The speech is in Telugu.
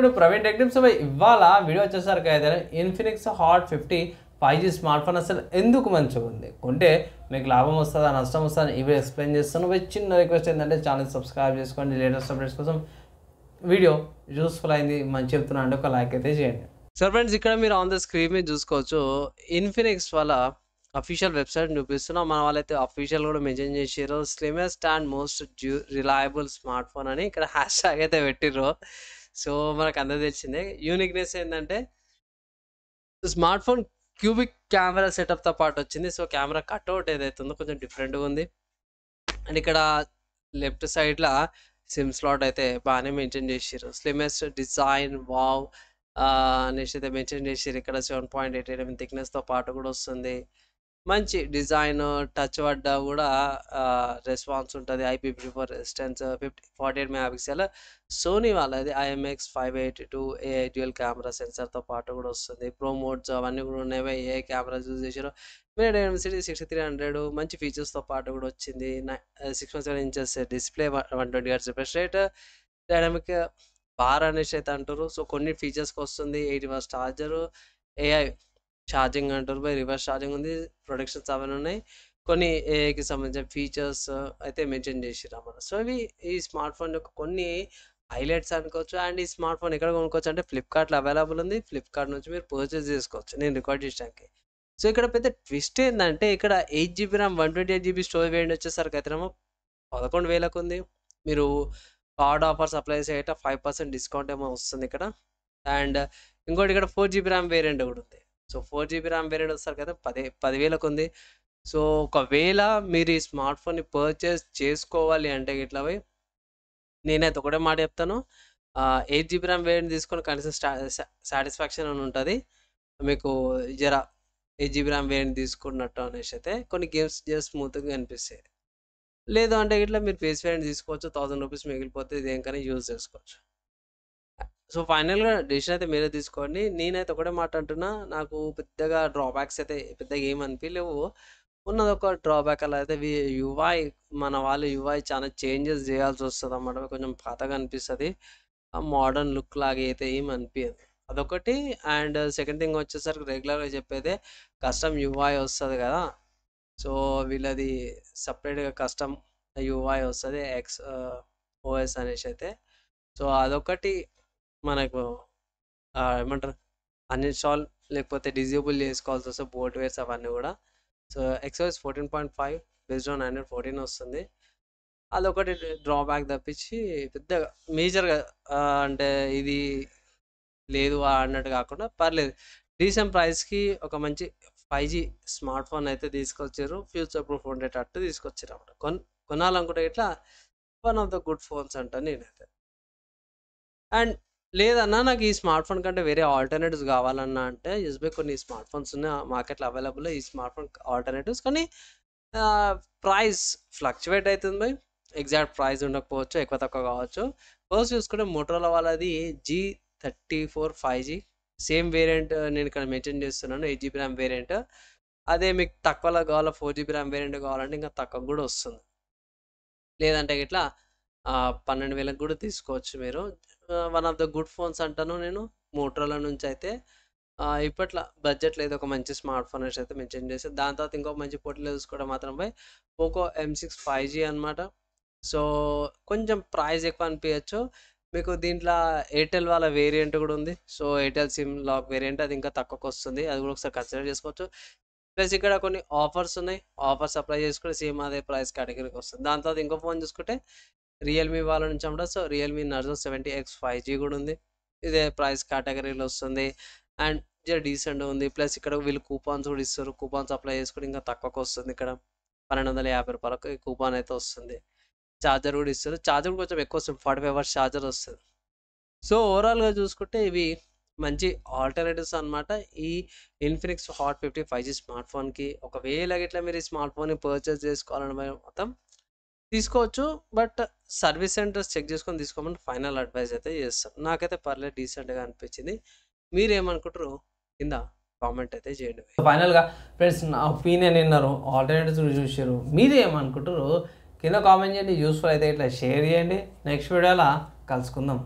Welcome to Praveen techniques. So ఇవాళ వీడియో వచ్చేసరికి అయితే Infinix hot 50 5G smart phone అసలు ఎందుకు మంచిగా ఉంది, కొంటే మీకు లాభం వస్తుందా నష్టం వస్తుందా ఇవి ఎక్స్ప్లెయిన్ చేస్తాను. చిన్న రిక్వెస్ట్ ఏంటంటే ఛానల్ సబ్స్క్రైబ్ చేసుకోండి, లేటెస్ట్ అప్డేట్స్ కోసం. వీడియో యూస్ఫుల్ అయింది మంచి చెప్తున్నా అంటే ఒక లైక్ అయితే చేయండి. సో ఫ్రెండ్స్, ఇక్కడ మీరు ఆన్ ద స్క్రీన్ మీద చూసుకోవచ్చు ఇన్ఫినిక్స్ వాళ్ళ అఫీషియల్ వెబ్సైట్ చూపిస్తున్నాం. మన వాళ్ళైతే అఫీషియల్ కూడా మెన్షన్ చేసారు, slimmest and most reliable smart phone అని ఇక్కడ హ్యాష్ ట్యాగ్ అయితే పెట్టిర్రు. సో మనకు అందరూ తెలిసిందే. యూనిక్నెస్ ఏంటంటే స్మార్ట్ ఫోన్ క్యూబిక్ కెమెరా సెటప్తో పాటు వచ్చింది. సో కెమెరా కట్అవుట్ ఏదైతే ఉందో కొంచెం డిఫరెంట్గా ఉంది. అండ్ ఇక్కడ లెఫ్ట్ సైడ్లో సిమ్ స్లాట్ అయితే బాగానే మెయింటైన్ చేసారు. స్లిమెస్ట్ డిజైన్ వావ్ అనేసి అయితే మెన్షన్ చేసారు. ఇక్కడ 7.88 థిక్నెస్తో పాటు కూడా వస్తుంది. మంచి డిజైన్, టచ్ పడ్డా కూడా రెస్పాన్స్ ఉంటుంది. IP54 resistance 48 megapixel. సోనీ వాళ్ళది IMX582 AI డ్యూయల్ కెమెరా సెన్సార్తో పాటు కూడా వస్తుంది. ప్రో మోడ్స్ అవన్నీ కూడా ఉన్నాయి. ఏ కెమెరాస్ యూజ్ చేసారు. మీరు డైమెన్సిటీ 6300 మంచి ఫీచర్స్తో పాటు కూడా వచ్చింది. 6.7 inches display, 120 Hz refresh rate, dynamic bar అనేసి అయితే అంటారు. సో కొన్ని ఫీచర్స్కి వస్తుంది. 80 వాట్స్ ఛార్జరు, AI ఛార్జింగ్ అంటారు, బై రివర్స్ ఛార్జింగ్ ఉంది, ప్రొడక్షన్స్ అవన్నీ ఉన్నాయి. కొన్ని ఏఐకి సంబంధించిన ఫీచర్స్ అయితే మెన్షన్ చేసిర్రు అన్నమాట. సో ఇవి ఈ స్మార్ట్ ఫోన్ యొక్క కొన్ని హైలైట్స్ అనుకోవచ్చు. అండ్ ఈ స్మార్ట్ ఫోన్ ఎక్కడ కొనుక్కోవచ్చు అంటే ఫ్లిప్కార్ట్లో అవైలబుల్ ఉంది. ఫ్లిప్కార్ట్ నుంచి మీరు పర్చేస్ చేసుకోవచ్చు నేను రికార్డ్ చేయడానికి. సో ఇక్కడ పెద్ద ట్విస్ట్ ఏంటంటే ఇక్కడ 8GB RAM 128GB storage variant వచ్చేసరికి అయితేనేమో 11,000కు ఉంది. మీరు కార్డ్ ఆఫర్స్ అప్లై చేయట 5% డిస్కౌంట్ ఏమో వస్తుంది ఇక్కడ. అండ్ ఇంకోటి ఇక్కడ 4GB ర్యామ్ వేరియంట్ కూడా ఉంది. సో 4GB ర్యామ్ వేరియంట్ వస్తారు కదా 10,000కు ఉంది. సో ఒకవేళ మీరు ఈ స్మార్ట్ ఫోన్ని పర్చేస్ చేసుకోవాలి అంటే ఇట్లా పోయి నేనైతే ఒకటే మాట చెప్తాను, 8GB ర్యామ్ వేరియంట్ తీసుకొని కనీసం సాటిస్ఫాక్షన్ అని ఉంటుంది మీకు. జర 8GB ర్యామ్ వేరియంట్ తీసుకున్నట్టు అనేసి అయితే కొన్ని గేమ్స్ జస్ట్ స్మూత్గా అనిపిస్తాయి. లేదు అంటే ఇట్లా మీరు బేస్ వేరియంట్ తీసుకోవచ్చు, 1000 రూపీస్ మిగిలిపోతే దేనికైనా యూజ్ చేసుకోవచ్చు. సో ఫైనల్గా డెసిషన్ అయితే మీరే తీసుకోండి. నేనైతే ఒకటే మాట అంటున్నా, నాకు పెద్దగా డ్రాబ్యాక్స్ అయితే పెద్దగా ఏం అనిపించలేవు. ఉన్నది ఒక డ్రాబ్యాక్ అలా అయితే UI, మన వాళ్ళు UI చాలా చేంజెస్ చేయాల్సి వస్తుంది అన్నమాట. కొంచెం పాతగా అనిపిస్తుంది, మోడర్న్ లుక్ లాగా అయితే ఏం అనిపించదు, అదొకటి. అండ్ సెకండ్ థింగ్ వచ్చేసరికి రెగ్యులర్గా చెప్పేదే కస్టమ్ UI వస్తుంది కదా. సో వీళ్ళది సపరేట్గా కస్టమ్ UI వస్తుంది XOS అనేసి అయితే. సో అదొకటి మనకు ఏమంటారు అన్ఇన్స్టాల్ లేకపోతే డిజేబుల్ చేసుకోవాల్సి వస్తే బోర్డ్వేర్స్ అవన్నీ కూడా. So XOS 14.5 based on Android 14 వస్తుంది. అదొకటి డ్రాబ్యాక్ తప్పించి పెద్దగా మేజర్గా అంటే ఇది లేదు అన్నట్టు కాకుండా పర్లేదు. డీసెంట్ ప్రైస్కి ఒక మంచి 5G స్మార్ట్ ఫోన్ అయితే తీసుకొచ్చారు. ఫ్యూచర్ ప్రూఫ్ ఉండేటట్టు తీసుకొచ్చారు అన్నమాట. కొనాలనుకుంటే ఇట్లా one of the good phones అంట నేనైతే. అండ్ లేదన్నా నాకు ఈ స్మార్ట్ ఫోన్ కంటే వేరే ఆల్టర్నేటివ్స్ కావాలన్నా అంటే యూస్బై కొన్ని స్మార్ట్ ఫోన్స్ ఉన్నాయి మార్కెట్లో అవైలబుల్. ఈ స్మార్ట్ ఫోన్ ఆల్టర్నేటివ్స్ కానీ ప్రైస్ ఫ్లక్చువేట్ అవుతుంది బై. ఎగ్జాక్ట్ ప్రైస్ ఉండకపోవచ్చు, ఎక్కువ తక్కువ కావచ్చు. ఫస్ట్ చూసుకుంటే మోటరోలా వాళ్ళది G34 5G సేమ్ వేరియంట్ నేను ఇక్కడ మెన్షన్ చేస్తున్నాను, 8GB ర్యామ్ వేరియంట్. అదే మీకు తక్కువలో కావాలా 4GB ర్యామ్ వేరియంట్ కావాలంటే ఇంకా తక్కువ కూడా వస్తుంది. లేదంటే ఇట్లా 12,000కి కూడా తీసుకోవచ్చు మీరు. One of the good phones అంటాను నేను మోటరోలా నుంచి అయితే. ఇప్పట్లో బడ్జెట్లో ఏదో ఒక మంచి స్మార్ట్ ఫోన్ అయితే మెన్షన్ చేసి దాని తర్వాత ఇంకొక మంచి పోటీలో చూసుకోవడం మాత్రం పోయి పోకో M6 5G అనమాట. సో కొంచెం ప్రైస్ ఎక్కువ అనిపించచ్చు మీకు. దీంట్లో ఎయిర్టెల్ వాళ్ళ వేరియంట్ కూడా ఉంది. So Airtel SIM lock variant అది ఇంకా తక్కువకి వస్తుంది, అది కూడా ఒకసారి కన్సిడర్ చేసుకోవచ్చు. ప్లస్ ఇక్కడ కొన్ని ఆఫర్స్ ఉన్నాయి, ఆఫర్స్ అప్లై చేసుకుంటే సేమ్ అదే ప్రైస్ కేటగిరీకి వస్తుంది. దాని తర్వాత ఇంకో ఫోన్ చూసుకుంటే రియల్మీ వాళ్ళ నుంచి అన్నమాట. So Realme Narzo 70X 5G కూడా ఉంది, ఇదే ప్రైస్ కేటగిరీలో వస్తుంది. అండ్ జర డీసెంట్ ఉంది. ప్లస్ ఇక్కడ వీళ్ళు కూపాన్స్ కూడా ఇస్తారు, కూపాన్స్ అప్లై చేసుకుంటే ఇంకా తక్కువకి వస్తుంది. ఇక్కడ 1250 రూపాయలకు ఈ కూపాన్ అయితే వస్తుంది. ఛార్జర్ కూడా ఇస్తారు, ఛార్జర్ కూడా కొంచెం ఎక్కువ వస్తుంది, 45 hours ఛార్జర్ వస్తుంది. సో ఓవరాల్గా చూసుకుంటే ఇవి మంచి ఆల్టర్నేటివ్స్ అనమాట ఈ ఇన్ఫినిక్స్ హాట్ 50 5G స్మార్ట్ ఫోన్కి. ఒకవేళ ఇట్లా మీరు ఈ స్మార్ట్ ఫోన్ని పర్చేస్ చేసుకోవాలని మొత్తం తీసుకోవచ్చు, బట్ సర్వీస్ సెంటర్స్ చెక్ చేసుకొని తీసుకోమని ఫైనల్ అడ్వైజ్ అయితే చేస్తాను. నాకైతే పర్లేదు డీసెంట్గా అనిపించింది. మీరేమనుకుంటారు కింద కామెంట్ అయితే చేయండి. ఫైనల్గా ఫ్రెండ్స్ నా ఒపీనియన్ విన్నారు, ఆల్టర్నేటివ్స్ చూసారు, మీరు ఏమనుకుంటారు కింద కామెంట్ చేయండి. యూస్ఫుల్ అయితే ఇట్లా షేర్ చేయండి. నెక్స్ట్ వీడియోలో కలుసుకుందాం.